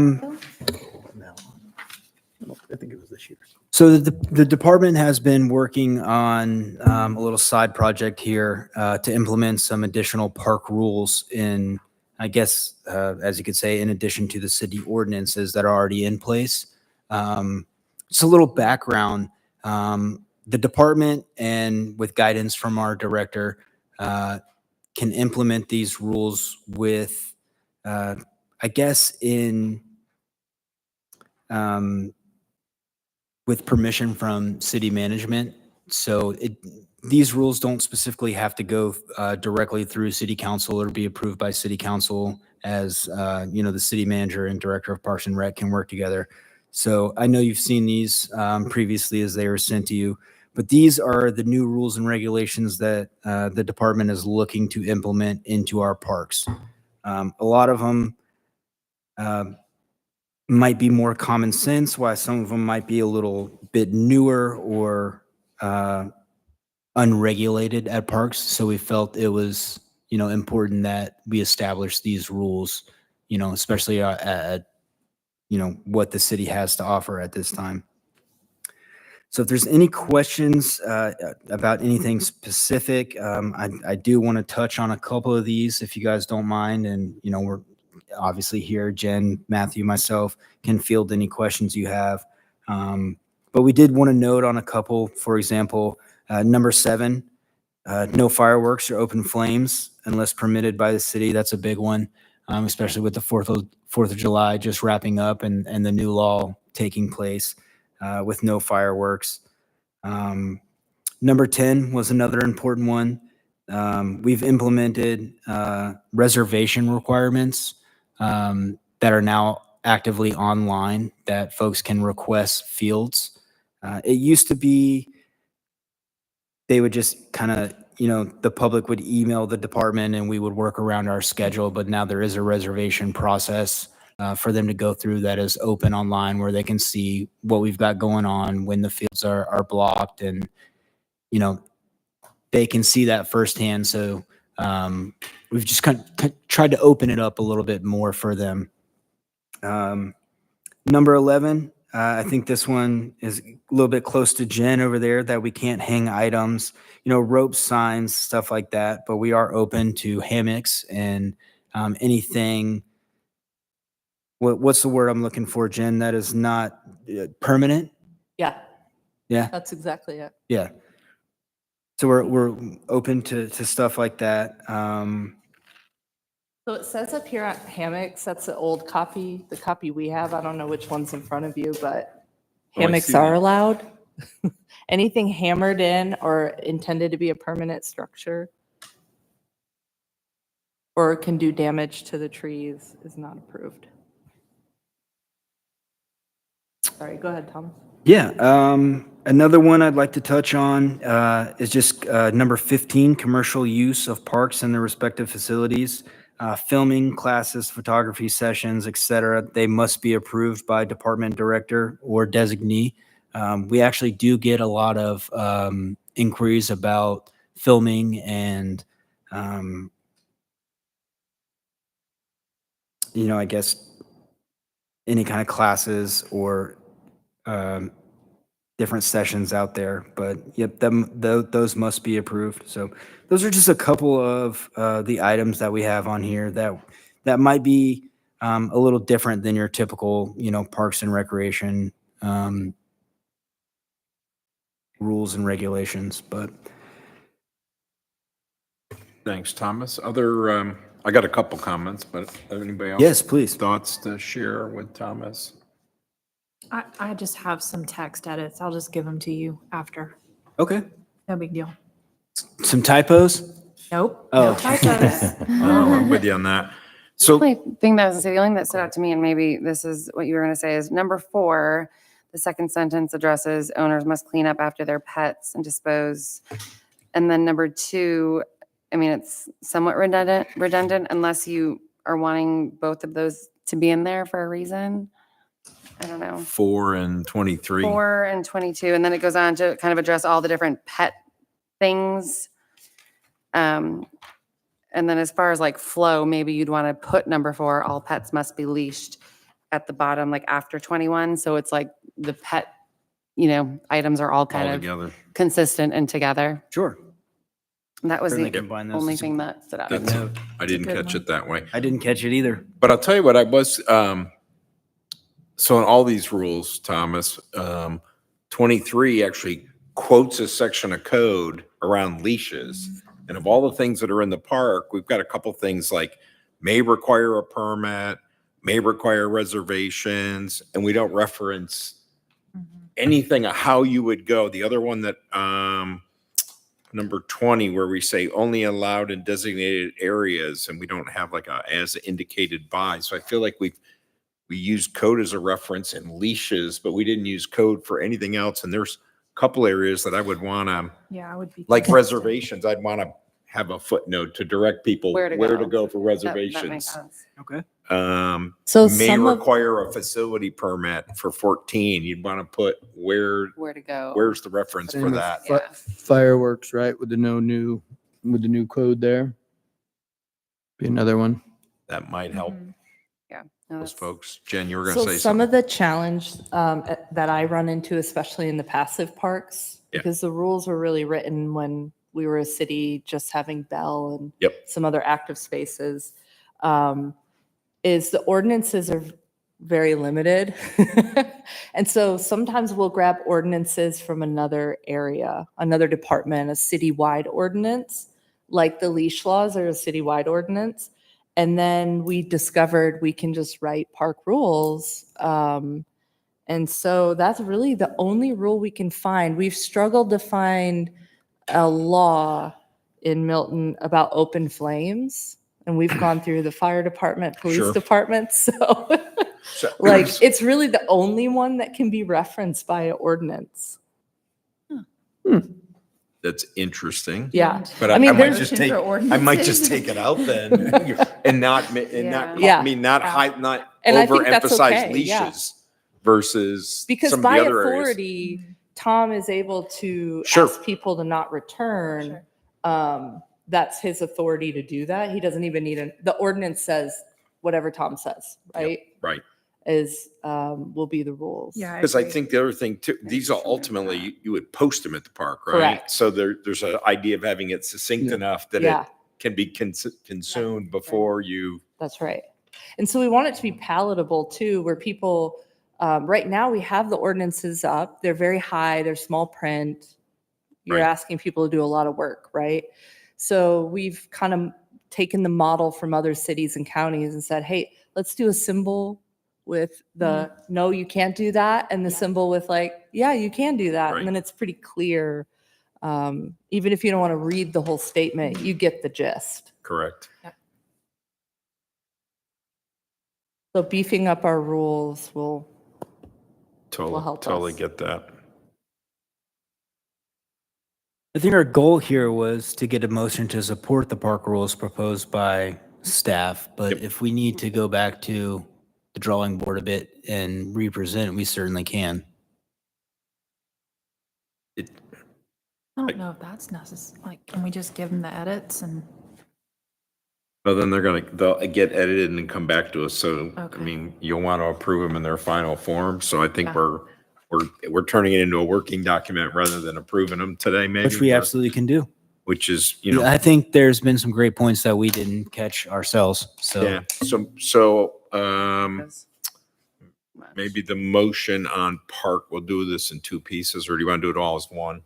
S3: think it was this year.
S1: so the department has been working on a little side project here to implement some additional park rules in, I guess, as you could say, in addition to the city ordinances that are already in place. Just a little background. The department, and with guidance from our director, can implement these rules with, I guess, with permission from city management. So these rules don't specifically have to go directly through city council or be approved by city council, as the city manager and director of Parks and Rec can work together. So I know you've seen these previously as they were sent to you, but these are the new rules and regulations that the department is looking to implement into our parks. A lot of them might be more common sense, while some of them might be a little bit newer or unregulated at parks. So we felt it was, important that we establish these rules, especially at, what the city has to offer at this time. So if there's any questions about anything specific, I do want to touch on a couple of these if you guys don't mind. And, we're obviously here, Jen, Matthew, myself can field any questions you have. But we did want to note on a couple, for example, number 7, no fireworks or open flames unless permitted by the city. That's a big one, especially with the 4th of July just wrapping up and the new law taking place with no fireworks. Number 10 was another important one. We've implemented reservation requirements that are now actively online that folks can request fields. It used to be they would just kind of, the public would email the department and we would work around our schedule, but now there is a reservation process for them to go through that is open online where they can see what we've got going on when the fields are blocked, and, they can see that firsthand. So we've just kind of tried to open it up a little bit more for them. Number 11, I think this one is a little bit close to Jen over there, that we can't hang items, rope signs, stuff like that, but we are open to hammocks and anything. What's the word I'm looking for, Jen? That is not permanent.
S12: Yeah,
S1: Yeah.
S12: that's exactly it.
S1: Yeah. So we're open to stuff like that.
S12: So it says up here on hammocks, that's the old copy, the copy we have. I don't know which one's in front of you, but
S2: Oh, I
S12: hammocks
S2: see
S12: are
S2: that.
S12: allowed. Anything hammered in or intended to be a permanent structure or can do damage to the trees is not approved. Sorry, go ahead, Thomas.
S1: Yeah. Another one I'd like to touch on is just number 15, commercial use of parks and their respective facilities. Filming classes, photography sessions, etc. They must be approved by department director or designee. We actually do get a lot of inquiries about filming and, I guess any kind of classes or different sessions out there. But yep, those must be approved. So those are just a couple of the items that we have on here that might be a little different than your typical, parks and recreation rules and regulations. But
S2: Thanks, Thomas. Other I got a couple comments, but anybody else?
S1: Yes, please.
S2: Thoughts to share with Thomas?
S11: I just have some text edits. I'll just give them to you after.
S1: Okay.
S11: No big deal.
S1: Some typos?
S11: Nope.
S1: Oh.
S11: No typos.
S2: Oh, I'm with you on that.
S7: The
S2: So,
S7: only thing that I was gonna say, the only thing that stood out to me, and maybe this is what you were gonna say, is number 4, the second sentence addresses owners must clean up after their pets and dispose. And then number 2, I mean, it's somewhat redundant unless you are wanting both of those to be in there for a reason. I don't know.
S2: 4 and 23.
S7: 4 and 22, and then it goes on to kind of address all the different pet things. And then as far as like flow, maybe you'd want to put number 4, all pets must be leashed at the bottom, like after 21. So it's like the pet, items are all kind
S2: All
S7: of
S2: together.
S7: consistent and together.
S1: Sure.
S7: And that was
S1: Certainly
S7: the
S1: combine those
S7: only
S1: as a-
S7: thing that stood out.
S2: That's,
S1: note.
S2: I didn't
S11: good
S2: catch
S11: one.
S2: it that way.
S1: I didn't catch it either.
S2: But I'll tell you what I was, so in all these rules, Thomas, 23 actually quotes a section of code around leashes. And of all the things that are in the park, we've got a couple things like may require a permit, may require reservations, and we don't reference anything of how you would go. The other one that, number 20, where we say only allowed in designated areas, and we don't have like a as indicated by. So I feel like we use code as a reference in leashes, but we didn't use code for anything else. And there's a couple areas that I would want to,
S11: Yeah, I would be.
S2: like
S11: consistent.
S2: reservations, I'd want to have a footnote to direct people
S7: Where to
S2: where to
S7: go.
S2: go for
S7: That makes
S2: reservations.
S7: sense.
S1: Okay.
S12: So
S2: May
S12: some of,
S2: require a facility permit for 14. You'd want to put
S7: Where to go.
S2: where's the reference for
S3: Same
S2: that?
S3: with fireworks, right, with the new code there. Be another one.
S2: That might help
S7: Yeah. No,
S2: those
S7: that's-
S2: folks. Jen, you were going
S12: so
S2: to say
S12: some
S2: something.
S12: of the challenge that I run into, especially in the passive parks,
S2: Yeah.
S12: because the rules were really written when we were a city just having Bell and
S2: Yep.
S12: some other active spaces, is the ordinances are very limited. And so sometimes we'll grab ordinances from another area, another department, a citywide ordinance, like the leash laws are a citywide ordinance. And then we discovered we can just write park rules. And so that's really the only rule we can find. We've struggled to find a law in Milton about open flames. And we've gone through the fire department, police
S2: Sure.
S12: department. So
S2: So-
S12: like, it's really the only one that can be referenced by an ordinance.
S2: That's interesting.
S12: Yeah.
S2: But
S12: I
S2: I,
S12: mean,
S2: I might
S12: there's-
S2: just take, I might just take it out then and not,
S12: Yeah.
S2: I mean, not
S12: And I think that's
S2: overemphasize
S12: okay, yeah.
S2: leashes versus
S12: Because
S2: some of
S12: by
S2: the other areas.
S12: authority, Tom is able to
S2: Sure.
S12: ask people to not return. That's his authority to do that. He doesn't even need the ordinance says whatever Tom says, right?
S2: Right.
S12: Will be the rules.
S11: Yeah.
S2: Because I
S11: agree.
S2: think the other thing too, these are ultimately, you would post them at the park, right?
S12: Correct.
S2: So there's an idea of having it succinct
S3: Yeah.
S2: enough that
S12: Yeah.
S2: it can be consumed before you.
S12: That's right. And so we want it to be palatable too, where people, right now we have the ordinances up. They're very high, they're small print. You're
S2: Right.
S12: asking people to do a lot of work, right? So we've kind of taken the model from other cities and counties and said, hey, let's do a symbol with the no, you can't do that, and the symbol with like, yeah, you can do that.
S2: Right.
S12: And then it's pretty clear. Even if you don't want to read the whole statement, you get the gist.
S2: Correct.
S12: So beefing up our rules will
S2: Totally,
S12: help
S2: totally
S12: us.
S2: get that.
S1: I think our goal here was to get a motion to support the park rules proposed by staff, but
S2: Yep.
S1: if we need to go back to the drawing board a bit and represent, we certainly can.
S2: It,
S11: I don't know if that's necessary. Like, can we just give them the edits and?
S2: well, then they'll get edited and then come back to us. So, I
S11: Okay.
S2: mean, you'll want to approve them in their final form. So I think
S11: Yeah.
S2: we're turning it into a working document rather than approving them today, maybe.
S1: Which we
S2: or-
S1: absolutely can do.
S2: Which is, you know.
S1: I think there's been some great points that we didn't catch ourselves, so.
S2: Yeah, maybe the motion on park, we'll do this in two pieces, or do you want to do it all as one?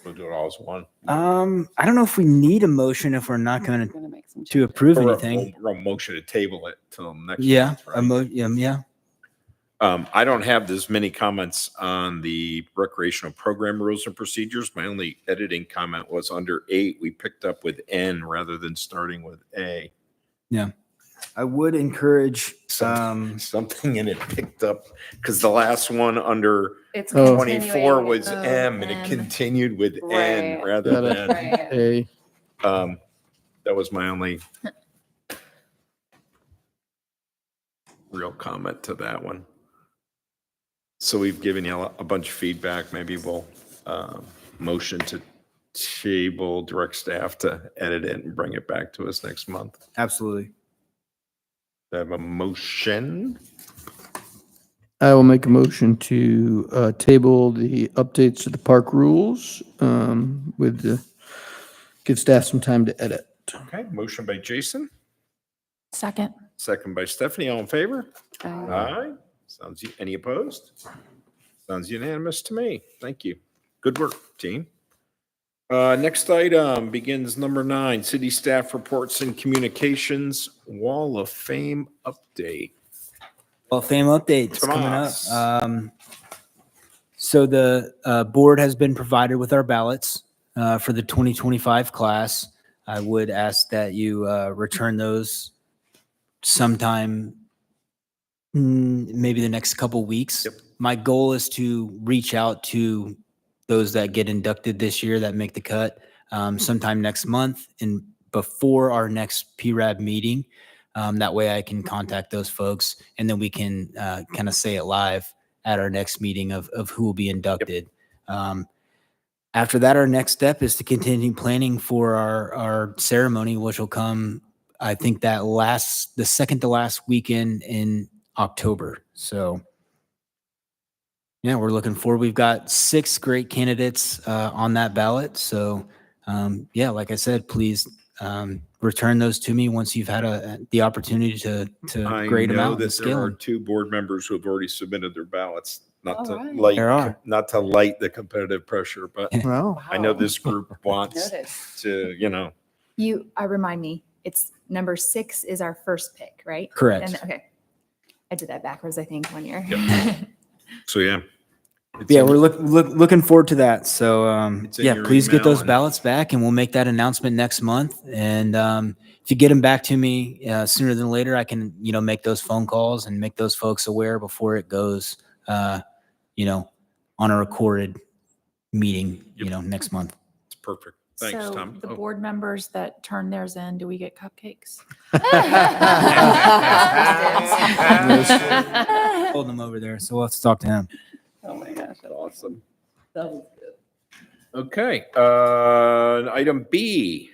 S2: We'll do it all as one.
S1: I don't know if we need a motion if we're not going
S7: Gonna make some
S1: to approve
S2: Or
S1: anything.
S2: a motion to table it till next
S1: Yeah,
S2: month, right?
S1: yeah.
S2: I don't have as many comments on the recreational program rules and procedures. My only editing comment was under 8, we picked up with N rather than starting with A.
S1: Yeah. I would encourage,
S2: Something in it picked up, because the last one under
S7: It's
S2: 24
S7: continuing.
S2: was M and it
S4: M.
S2: continued with N
S7: Right.
S2: rather
S3: Got it.
S2: than,
S7: Right.
S2: that was my only real comment to that one. So we've given you a bunch of feedback. Maybe we'll motion to table, direct staff to edit it and bring it back to us next month.
S1: absolutely.
S2: Do I have a motion?
S3: I will make a motion to table the updates to the park rules give staff some time to edit.
S2: Okay, motion by Jason,
S11: Second.
S2: second by Stephanie. All in favor?
S7: Uh,
S2: Aye. Sounds, any opposed? Sounds unanimous to me. Thank you. Good work, team. Next item begins number 9, city staff reports and communications, Wall of Fame update.
S1: Well, fame updates coming
S2: Tomas.
S1: up. So the board has been provided with our ballots for the 2025 class. I would ask that you return those sometime, maybe the next couple weeks.
S2: Yep.
S1: My goal is to reach out to those that get inducted this year that make the cut sometime next month and before our next PRAB meeting. That way I can contact those folks and then we can kind of say it live at our next meeting of who will be inducted. After that, our next step is to continue planning for our ceremony, which will come, I think the second to last weekend in October. So yeah, we're looking forward. We've got 6 great candidates on that ballot. So yeah, like I said, please return those to me once you've had the opportunity to grade them out and
S2: that there
S1: scale
S2: are
S1: them.
S2: 2 board members who have already submitted their ballots. Not
S7: All
S2: to
S7: right.
S2: light,
S1: There are.
S2: not to light the competitive pressure, but
S3: Wow.
S2: I know this group wants
S7: Noted.
S2: to,
S4: Remind me, it's number 6 is our first pick, right?
S1: Correct.
S4: And, okay. I did that backwards, I think, one year.
S2: so yeah. It's
S1: Yeah,
S2: in-
S1: we're looking forward to that. So
S2: It's in
S1: yeah,
S2: your
S1: please get
S2: email
S1: those
S2: and-
S1: ballots back and we'll make that announcement next month. And if you get them back to me sooner than later, I can, make those phone calls and make those folks aware before it goes, on a recorded meeting, next month.
S2: It's perfect. Thanks,
S11: So
S2: Tom.
S11: the
S2: Oh.
S11: board members that turn theirs in, do we get cupcakes?
S1: Hold them over there. So we'll have to talk to him.
S7: Oh my gosh.
S2: Awesome.
S7: That was good.
S2: Okay, item B,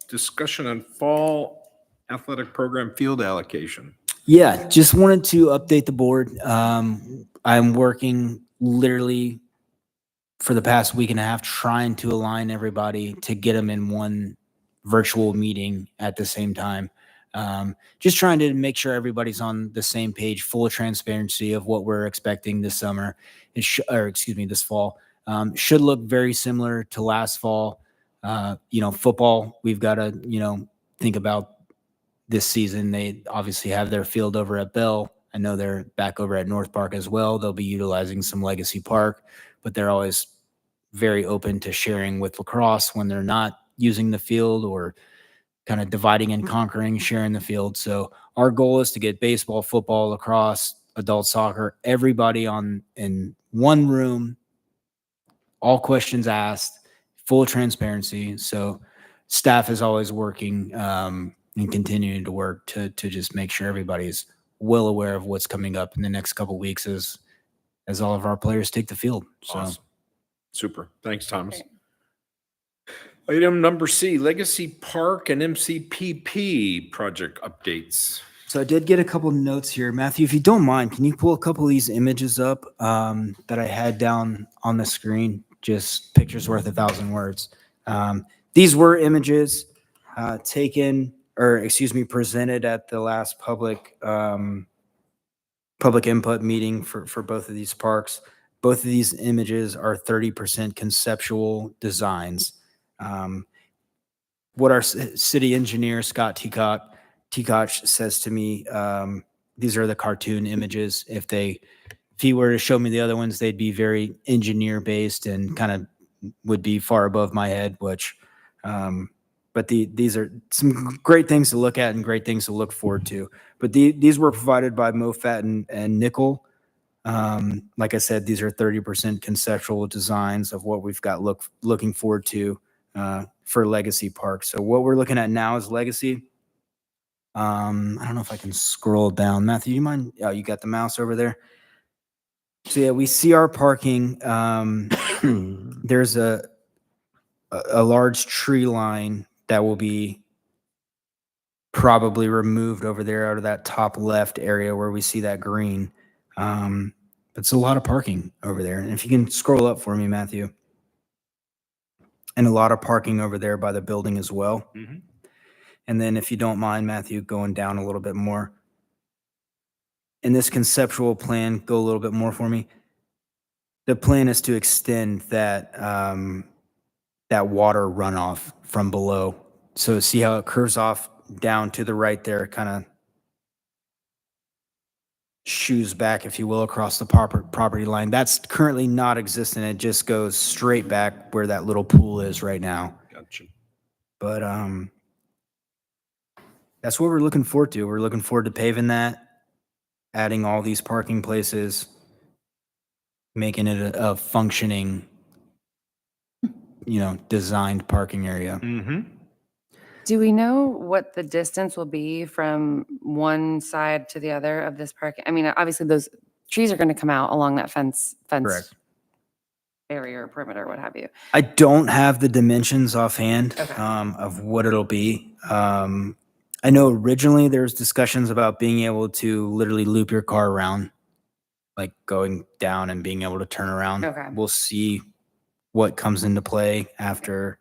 S2: discussion on fall athletic program field allocation.
S1: Yeah, just wanted to update the board. I'm working literally for the past week and a half trying to align everybody to get them in one virtual meeting at the same time. Just trying to make sure everybody's on the same page, full transparency of what we're expecting this summer, this fall. Should look very similar to last fall. Football, we've got to, think about this season. They obviously have their field over at Bell. I know they're back over at North Park as well. They'll be utilizing some Legacy Park, but they're always very open to sharing with lacrosse when they're not using the field or kind of dividing and conquering, sharing the field. So our goal is to get baseball, football, lacrosse, adult soccer, everybody in one room, all questions asked, full transparency. So staff is always working and continuing to work to just make sure everybody's well aware of what's coming up in the next couple of weeks as all of our players take the field. So
S2: Awesome. Super. Thanks, Thomas. Item number C, Legacy Park and MCPP project updates.
S1: So I did get a couple notes here. Matthew, if you don't mind, can you pull a couple of these images up that I had down on the screen? Just pictures worth 1,000 words. These were images presented at the last public input meeting for both of these parks. both of these images are 30% conceptual designs. What our city engineer, Scott Teacock says to me, these are the cartoon images. If he were to show me the other ones, they'd be very engineer based and kind of would be far above my head, which, but these are some great things to look at and great things to look forward to. But these were provided by MoFat and Nickel. Like I said, these are 30% conceptual designs of what we've got looking forward to for Legacy Park. So what we're looking at now is Legacy. I don't know if I can scroll down. Matthew, you mind? Oh, you got the mouse over there. So yeah, we see our parking. There's a large tree line that will be probably removed over there out of that top left area where we see that green. But it's a lot of parking over there. And if you can scroll up for me, Matthew. And a lot of parking over there by the building as well.
S2: Mm-hmm.
S1: And then if you don't mind, Matthew, going down a little bit more. In this conceptual plan, go a little bit more for me. The plan is to extend that that water runoff from below. So see how it curves off down to the right there, kind of shoes back, if you will, across the property line. That's currently not existent. It just goes straight back where that little pool is right now.
S2: Gotcha.
S1: But that's what we're looking forward to. We're looking forward to paving that, adding all these parking places, making it a functioning, designed parking area.
S2: Mm-hmm.
S7: Do we know what the distance will be from one side to the other of this park? I mean, obviously those trees are going to come out along that fence
S1: Correct.
S7: area or perimeter, what have you.
S1: I don't have the dimensions offhand
S7: Okay.
S1: of what it'll be. I know originally there was discussions about being able to literally loop your car around, like going down and being able to turn around.
S7: Okay.
S1: We'll see what comes into play after.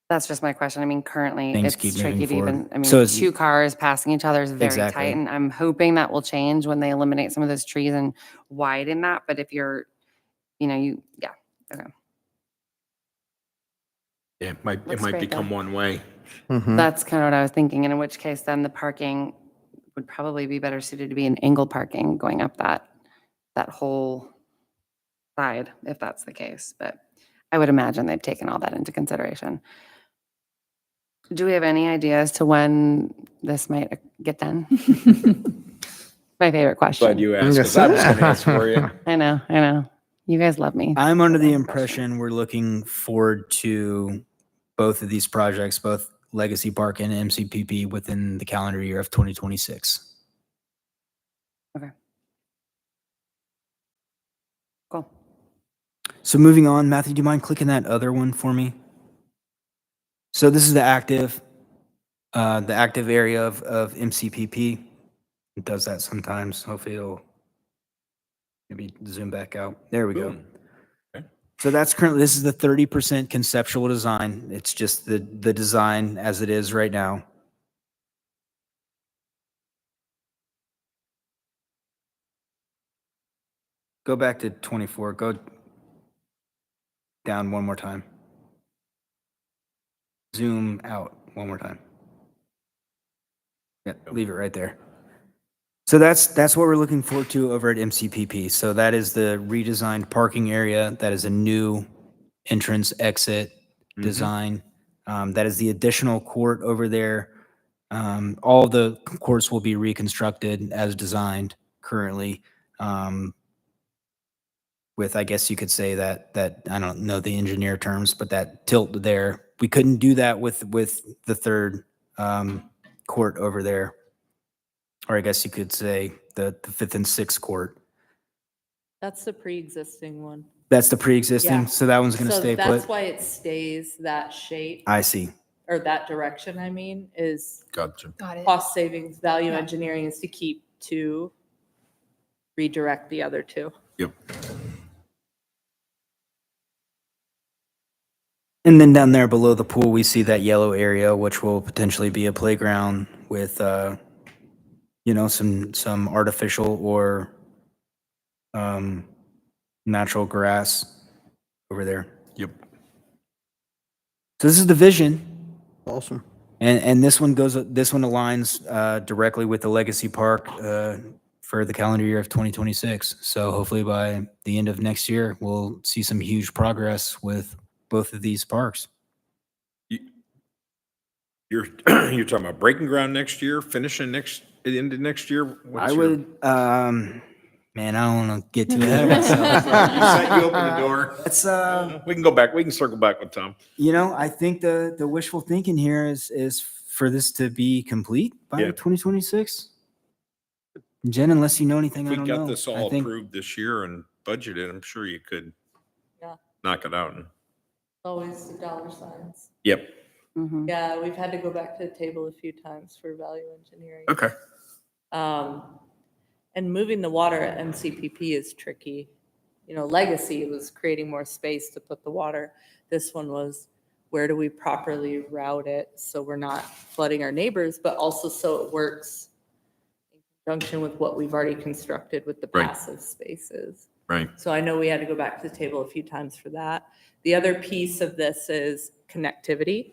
S7: That's just my question. I mean, currently
S1: Things
S7: it's
S1: keep
S7: tricky
S1: moving
S7: to even,
S1: forward.
S7: I mean,
S1: So it's-
S7: two cars passing each other is very
S1: Exactly.
S7: tight. And I'm hoping that will change when they eliminate some of those trees and widen that. But if you're, yeah, okay.
S2: Yeah, it might
S7: Looks great,
S2: become
S7: though.
S2: one way.
S3: Mhm.
S7: That's kind of what I was thinking. And in which case then the parking would probably be better suited to be an angle parking going up that whole side, if that's the case. But I would imagine they've taken all that into consideration. Do we have any idea as to when this might get done? My favorite question.
S2: Glad you asked, because I was going to ask for you.
S7: I know. You guys love me.
S1: I'm under the impression we're looking forward to both of these projects, both Legacy Park and MCPP, within the calendar year of 2026.
S7: Okay. Cool.
S1: So moving on, Matthew, do you mind clicking that other one for me? So this is the active area of MCPP. It does that sometimes. Hopefully it'll maybe zoom back out. There we go.
S2: Boom. Okay.
S1: So this is the 30% conceptual design. It's just the design as it is right now. Go back to 24. Go down one more time. Zoom out one more time. Yeah, leave it right there. So that's what we're looking forward to over at MCPP. So that is the redesigned parking area. That is a new entrance exit design. That is the additional court over there. All of the courts will be reconstructed as designed currently. With, I guess you could say that I don't know the engineer terms, but that tilt there. We couldn't do that with the third court over there. Or I guess you could say the fifth and sixth court.
S12: That's the pre-existing one.
S1: That's the pre-existing,
S12: Yeah.
S1: so that one's going to
S12: So
S1: stay
S12: that's
S1: put.
S12: why it stays that shape,
S1: I see.
S12: or that direction, I mean, is
S2: Gotcha.
S11: Got it.
S12: cost savings, value
S11: Yeah.
S12: engineering is to keep two, redirect the other two.
S2: Yep.
S1: And then down there below the pool, we see that yellow area, which will potentially be a playground with, some artificial or natural grass over there.
S2: Yep.
S1: So this is the vision.
S3: Awesome.
S1: And this one aligns directly with the Legacy Park for the calendar year of 2026. So hopefully by the end of next year, we'll see some huge progress with both of these parks.
S2: You're you're talking about breaking ground next year, finishing at the end of next year?
S1: I would, man, I don't want to get too ahead of myself.
S2: You open the door.
S1: It's
S2: We can go back. We can circle back with Tom.
S1: I think the wishful thinking here is for this to be complete by 2026. Jen, unless you know anything,
S2: If
S1: I
S2: we
S1: don't
S2: got
S1: know.
S2: this
S1: I
S2: all
S1: think-
S2: approved this year and budgeted, I'm sure you could knock it out.
S12: Always the dollar signs.
S2: Yep.
S12: Yeah, we've had to go back to the table a few times for value engineering.
S2: Okay.
S12: And moving the water at MCPP is tricky. Legacy was creating more space to put the water. This one was, where do we properly route it so we're not flooding our neighbors, but also so it works in conjunction with what we've already constructed with the passive spaces.
S2: Right.
S12: So I know we had to go back to the table a few times for that. The other piece of this is connectivity.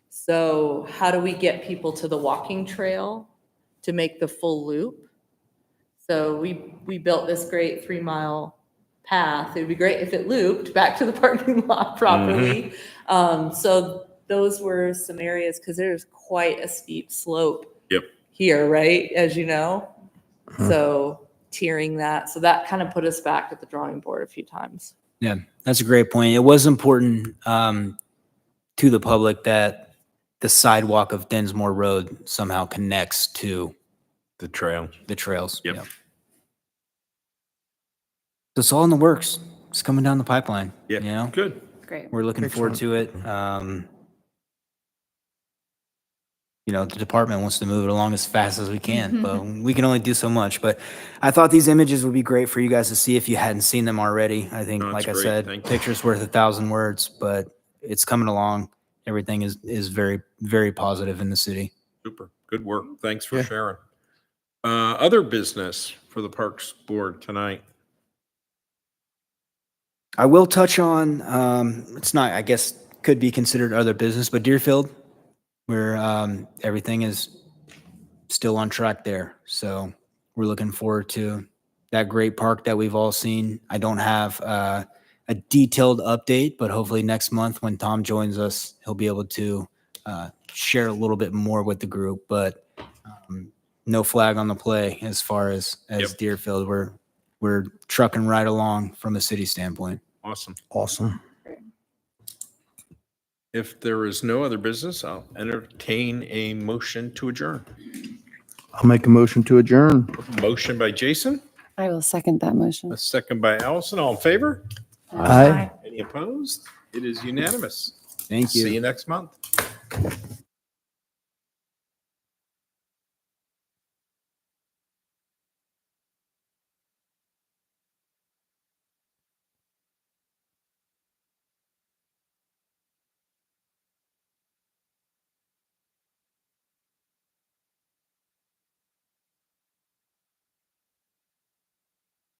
S12: So how do we get people to the walking trail to make the full loop? So we built this great 3-mile path. It would be great if it looped back to the parking lot properly. So those were some areas, because there's quite a steep slope here, right? As you know. So tiering that. So that kind of put us back at the drawing board a few times.
S1: Yeah, that's a great point. It was important to the public that the sidewalk of Densmore Road somehow connects to
S2: the trails.
S1: Yep. So it's all in the works. It's coming down the pipeline.
S2: Yeah. Good.
S7: Great.
S1: We're looking forward to it. The department wants to move it along as fast as we can, but we can only do so much. But I thought these images would be great for you guys to see if you hadn't seen them already. I think, like I said, pictures worth 1,000 words, but it's coming along. Everything is very, very positive in the city.
S2: Super. Good work. Thanks for sharing. Other business for the Parks Board tonight?
S1: I will touch on, it's not, I guess, could be considered other business, but Deerfield, where everything is still on track there. So we're looking forward to that great park that we've all seen. I don't have a detailed update, but hopefully next month when Tom joins us, he'll be able to share a little bit more with the group. But no flag on the play as far as Deerfield. We're trucking right along from a city standpoint.
S2: Awesome. If there is no other business, I'll entertain a motion to adjourn.
S3: I'll make a motion to adjourn.
S2: Motion by Jason,
S7: I will second that motion.
S2: a second by Allison. All in favor?
S3: Aye.
S2: Any opposed? It is unanimous.
S1: Thank you.
S2: See you next month.